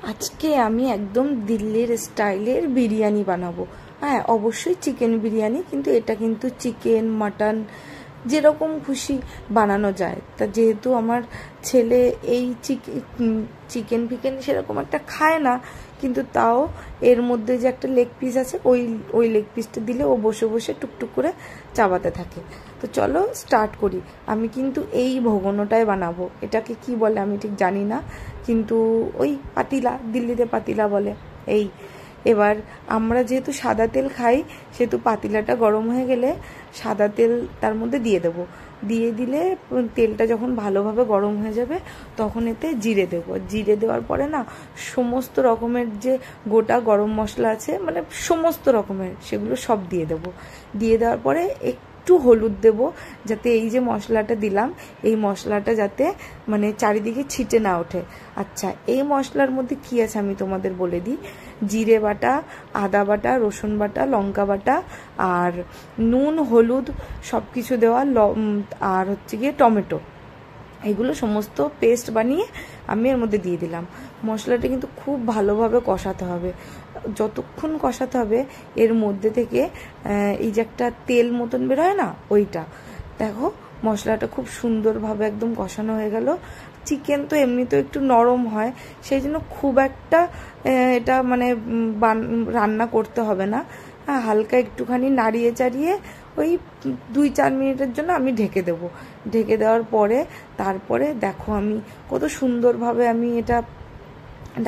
আজকে আমি একদম দিল্লির স্টাইলের বিরিয়ানি বানাবো। হ্যাঁ, অবশ্যই চিকেন বিরিয়ানি, কিন্তু এটা কিন্তু চিকেন মাটন যেরকম খুশি বানানো যায়। তা যেহেতু আমার ছেলে এই চিকেন ফিকেন সেরকম একটা খায় না, কিন্তু তাও এর মধ্যে যে একটা লেগ পিস আছে, ওই লেগ পিসটা দিলে ও বসে বসে টুকটুক করে চাবাতে থাকে। তো চলো স্টার্ট করি। আমি কিন্তু এই ভগোনোটাই বানাবো। এটাকে কি বলে আমি ঠিক জানি না, কিন্তু ওই পাতিলা, দিল্লিতে পাতিলা বলে। এবার আমরা যেহেতু সাদা তেল খাই, সেহেতু পাতিলাটা গরম হয়ে গেলে সাদা তেল তার মধ্যে দিয়ে দেবো। দিয়ে দিলে তেলটা যখন ভালোভাবে গরম হয়ে যাবে, তখন এতে জিরে দেবো। জিরে দেওয়ার পরে না, সমস্ত রকমের যে গোটা গরম মশলা আছে, মানে সমস্ত রকমের, সেগুলো সব দিয়ে দেবো। দিয়ে দেওয়ার পরে একটু হলুদ দেব, যাতে এই যে মশলাটা দিলাম, এই মশলাটা যাতে মানে চারিদিকে ছিটে না ওঠে। আচ্ছা, এই মশলার মধ্যে কি আছে আমি তোমাদের বলে দিই। জিরে বাটা, আদা বাটা, রসুন বাটা, লঙ্কা বাটা, আর নুন, হলুদ সব কিছু দেওয়া, আর হচ্ছে গিয়ে টমেটো, এগুলো সমস্ত পেস্ট বানিয়ে আমি এর মধ্যে দিয়ে দিলাম। মশলাটা কিন্তু খুব ভালোভাবে কষাতে হবে। যতক্ষণ কষাতে হবে, এর মধ্যে থেকে এই যে একটা তেল মতন বেরোয় না, ওইটা দেখো। মশলাটা খুব সুন্দরভাবে একদম কষানো হয়ে গেল। চিকেন তো এমনিতেও একটু নরম হয়, সেই জন্য খুব একটা এটা মানে রান্না করতে হবে না। হ্যাঁ, হালকা একটুখানি নাড়িয়ে চাড়িয়ে ওই 2-4 মিনিটের জন্য আমি ঢেকে দেবো। ঢেকে দেওয়ার পরে তারপরে দেখো আমি কত সুন্দরভাবে আমি এটা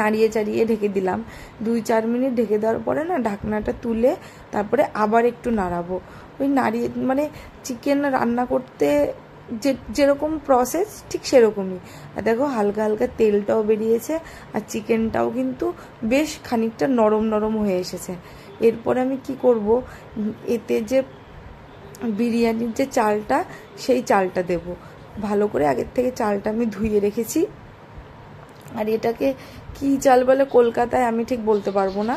নাড়িয়ে চাড়িয়ে ঢেকে দিলাম। 2-4 মিনিট ঢেকে দেওয়ার পরে না, ঢাকনাটা তুলে তারপরে আবার একটু নাড়াবো। ওই নাড়িয়ে মানে চিকেন রান্না করতে যেরকম প্রসেস, ঠিক সেরকমই। আর দেখো হালকা হালকা তেলটাও বেরিয়েছে, আর চিকেনটাও কিন্তু বেশ খানিকটা নরম নরম হয়ে এসেছে। এরপরে আমি কি করব, এতে যে বিরিয়ানির যে চালটা, সেই চালটা দেব। ভালো করে আগের থেকে চালটা আমি ধুয়ে রেখেছি। আর এটাকে কি চাল বলে কলকাতায় আমি ঠিক বলতে পারবো না।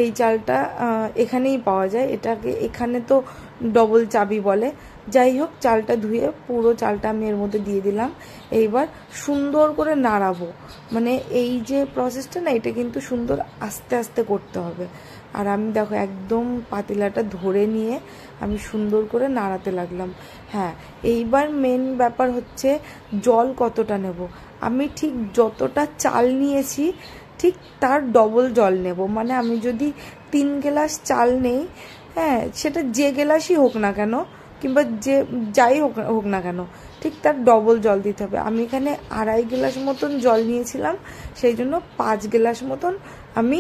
এই চালটা এখানেই পাওয়া যায়। এটাকে এখানে তো ডবল চাবি বলে। যাই হোক, চালটা ধুয়ে পুরো চালটা আমি এর মধ্যে দিয়ে দিলাম। এইবার সুন্দর করে নাড়াবো। মানে এই যে প্রসেসটা না, এটা কিন্তু সুন্দর আস্তে আস্তে করতে হবে। আর আমি দেখো একদম পাতিলাটা ধরে নিয়ে আমি সুন্দর করে নাড়াতে লাগলাম। হ্যাঁ, এইবার মেন ব্যাপার হচ্ছে জল কতটা নেব। আমি ঠিক যতটা চাল নিয়েছি, ঠিক তার ডবল জল নেব। মানে আমি যদি 3 গ্লাস চাল নেই, হ্যাঁ, সেটা যে গ্লাসই হোক না কেন, কিংবা যাই হোক না কেন, ঠিক তার ডবল জল দিতে হবে। আমি এখানে 2.5 গ্লাস মতন জল নিয়েছিলাম, সেই জন্য 5 গ্লাস মতন আমি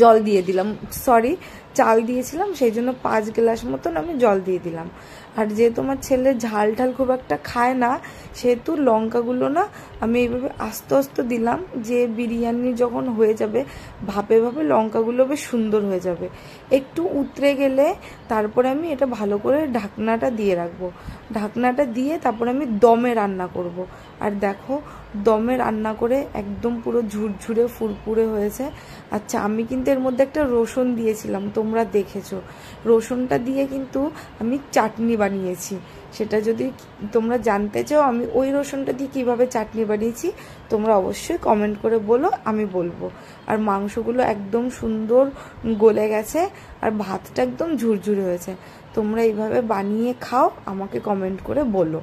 জল দিয়ে দিলাম। সরি, চাল দিয়েছিলাম, সেই জন্য 5 গ্লাস মতন আমি জল দিয়ে দিলাম। আর যেহেতু আমার ছেলে ঝাল ঢাল খুব একটা খায় না, সেহেতু লঙ্কাগুলো না আমি এইভাবে আস্তে আস্তে দিলাম, যে বিরিয়ানি যখন হয়ে যাবে, ভাপে ভাপে লঙ্কাগুলো বেশ সুন্দর হয়ে যাবে। একটু উতরে গেলে তারপরে আমি এটা ভালো করে ঢাকনাটা দিয়ে রাখবো। ঢাকনাটা দিয়ে তারপরে আমি দমে রান্না করব। আর দেখো, দমে রান্না করে একদম পুরো ঝুরঝুরে ফুরফুরে হয়েছে। আচ্ছা, আমি কিন্তু এর মধ্যে একটা রসুন দিয়েছিলাম, তোমরা দেখেছো। রসুনটা দিয়ে কিন্তু আমি চাটনি বানিয়েছি। সেটা যদি তোমরা জানতে চাও আমি ওই রসুনটা দিয়ে কীভাবে চাটনি বানিয়েছি, তোমরা অবশ্যই কমেন্ট করে বলো, আমি বলবো। আর মাংসগুলো একদম সুন্দর গলে গেছে, আর ভাতটা একদম ঝুরঝুরে হয়েছে। তোমরা এইভাবে বানিয়ে খাও, আমাকে কমেন্ট করে বলো।